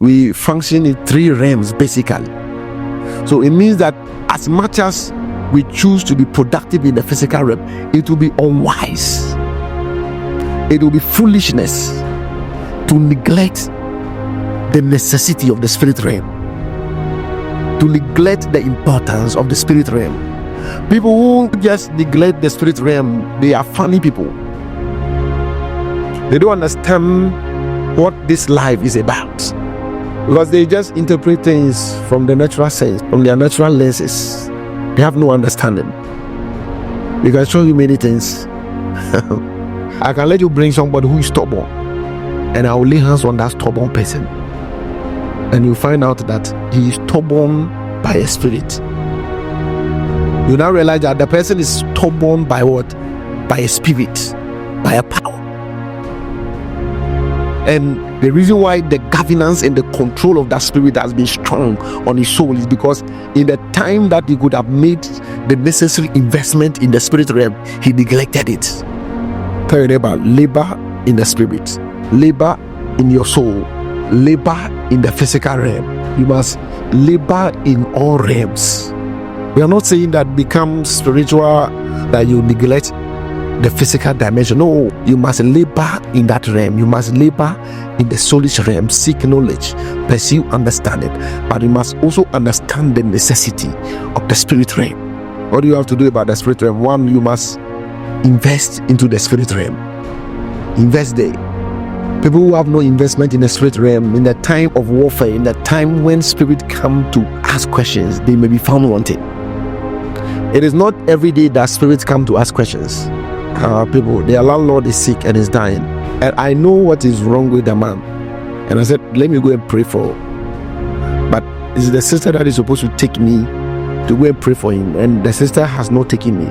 we function in 3 realms basically. So it means that as much as we choose to be productive in the physical realm, it will be unwise, it will be foolishness to neglect the necessity of the spirit realm, to neglect the importance of the spirit realm. People who just neglect the spirit realm, they are funny people. They don't understand what this life is about, because they just interpret things from the natural sense, from their natural lenses. They have no understanding. We can show you many things. I can let you bring somebody who is stubborn, and I will lay hands on that stubborn person, and you find out that he is stubborn by a spirit. You now realize that the person is stubborn by what? By a spirit, by a power. And the reason why the governance and the control of that spirit has been strong on his soul is because in the time that he could have made the necessary investment in the spirit realm, he neglected it. Tell your neighbor, labor in the spirit, labor in your soul, labor in the physical realm. You must labor in all realms. We are not saying that become spiritual, that you neglect the physical dimension. No, you must labor in that realm. You must labor in the soulish realm. Seek knowledge, pursue understanding, but you must also understand the necessity of the spirit realm. What do you have to do about the spirit realm? One, you must invest into the spirit realm. Invest there. People who have no investment in the spirit realm, in the time of warfare, in the time when spirit come to ask questions, they may be found wanting. It is not every day that spirits come to ask questions. People, their landlord is sick and is dying, and I know what is wrong with the man, and I said, let me go and pray for him. But it's the sister that is supposed to take me to go and pray for him, and the sister has not taken me.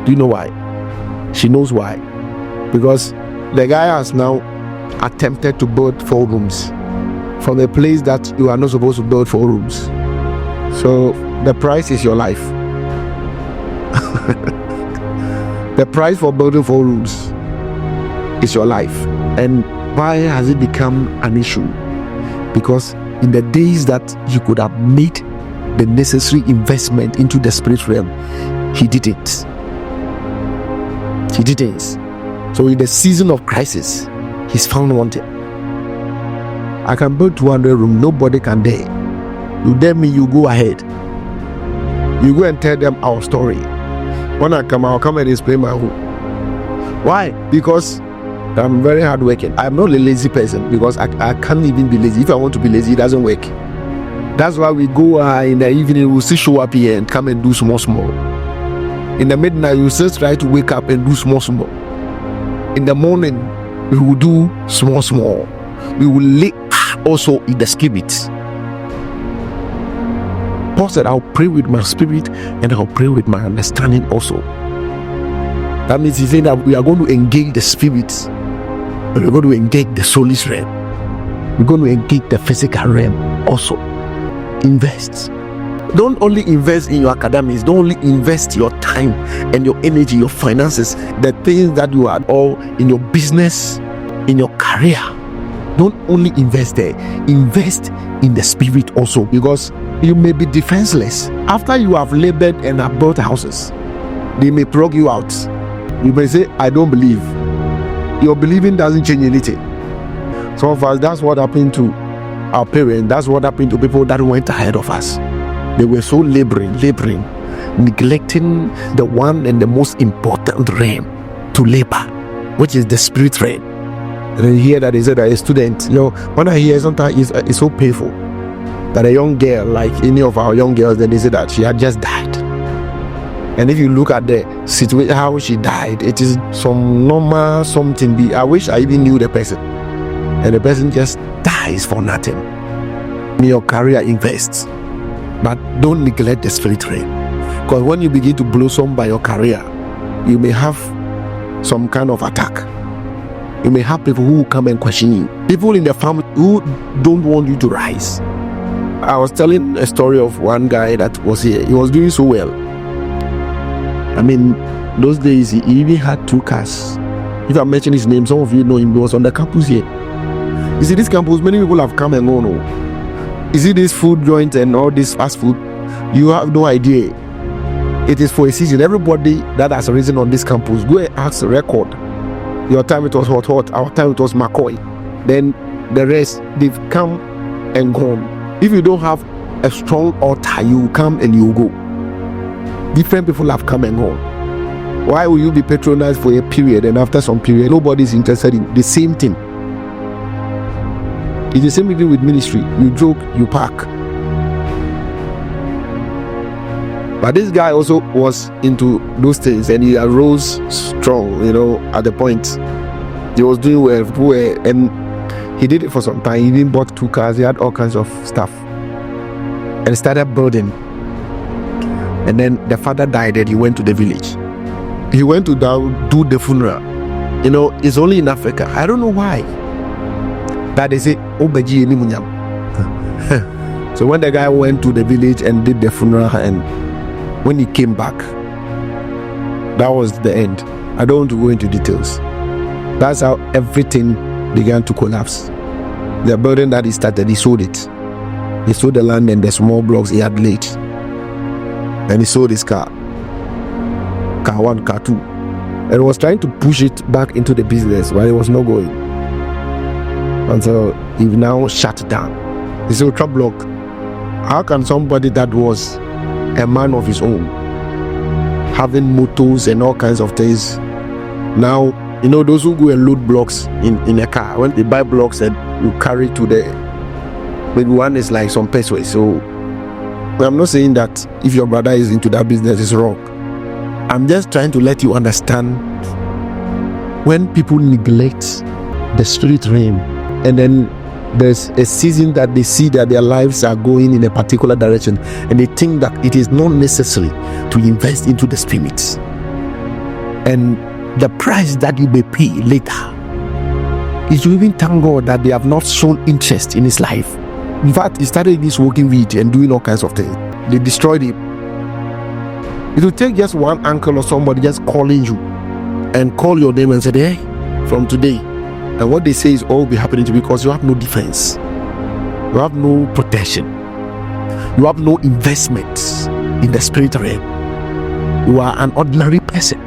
Do you know why? She knows why. Because the guy has now attempted to build 4 rooms from a place that you are not supposed to build 4 rooms. So the price is your life. The price for building 4 rooms is your life. And why has it become an issue? Because in the days that you could have made the necessary investment into the spirit realm, he didn't. He didn't. So in the season of crisis, he's found wanted. I can build 200 rooms, nobody can dare. You dare me, you go ahead. You go and tell them our story. When I come, I'll come and explain my home. Why? Because I'm very hardworking. I'm not a lazy person, because I can't even be lazy. If I want to be lazy, it doesn't work. That's why we go in the evening, we'll still show up here and come and do small. In the midnight, we'll still try to wake up and do small. In the morning, we will do small. We will live also in the spirit. Paul said, I'll pray with my spirit and I'll pray with my understanding also. That means he's saying that we are going to engage the spirit, but we're going to engage the soulish realm. We're going to engage the physical realm also. Invest. Don't only invest in your academics, don't only invest your time and your energy, your finances, the things that you are all in your business, in your career. Don't only invest there, invest in the spirit also, because you may be defenseless. After you have labored and have built houses, they may plug you out. You may say, I don't believe. Your believing doesn't change anything. Some of us, that's what happened to our parents. That's what happened to people that went ahead of us. They were so laboring, neglecting the one and the most important realm to labor, which is the spirit realm. And then you hear that they said that a student, when I hear sometimes it's so painful that a young girl, like any of our young girls, then they say that she had just died. And if you look at the situation, how she died, it is some normal something. I wish I even knew the person. And the person just dies for nothing. In your career, invest. But don't neglect the spirit realm. Because when you begin to blossom by your career, you may have some kind of attack. You may have people who come and question you. People in the family who don't want you to rise. I was telling a story of one guy that was here. He was doing so well. I mean, those days he even had 2 cars. If I mention his name, some of you know him. He was on the campus here. You see, this campus, many people have come and gone. Oh. You see this food joint and all this fast food, you have no idea. It is for a season. Everybody that has arisen on this campus, go and ask the record. Your time it was hot, our time it was McCoy. Then the rest, they've come and gone. If you don't have a strong altar, you come and you go. Different people have come and gone. Why will you be patronized for a period and after some period, nobody's interested in the same thing? It's the same thing with ministry. You joke, you park. But this guy also was into those things and he arose strong, at the point. He was doing well, and he did it for some time. He even bought 2 cars, he had all kinds of stuff. And he started building. And then the father died and he went to the village. He went to do the funeral. It's only in Africa. I don't know why. That they say, Obeji ni munyam. So when the guy went to the village and did the funeral, and when he came back, that was the end. I don't want to go into details. That's how everything began to collapse. The building that he started, he sold it. He sold the land and the small blocks he had laid. And he sold his car. Car 1, car 2. And he was trying to push it back into the business, but it was not going. Until he now shut down. He said, Ultra Block, how can somebody that was a man of his own, having motors and all kinds of things, now, those who go and load blocks in a car, when they buy blocks and you carry to the, maybe one is like some pesos. So I'm not saying that if your brother is into that business, it's wrong. I'm just trying to let you understand when people neglect the spirit realm, and then there's a season that they see that their lives are going in a particular direction, and they think that it is not necessary to invest into the spirits. And the price that you may pay later is to even thank God that they have not shown interest in his life. In fact, he started this smoking weed and doing all kinds of things. They destroyed him. It will take just one uncle or somebody just calling you and call your name and say, hey, from today. And what they say is all be happening to you because you have no defense. You have no protection. You have no investments in the spirit realm. You are an ordinary person.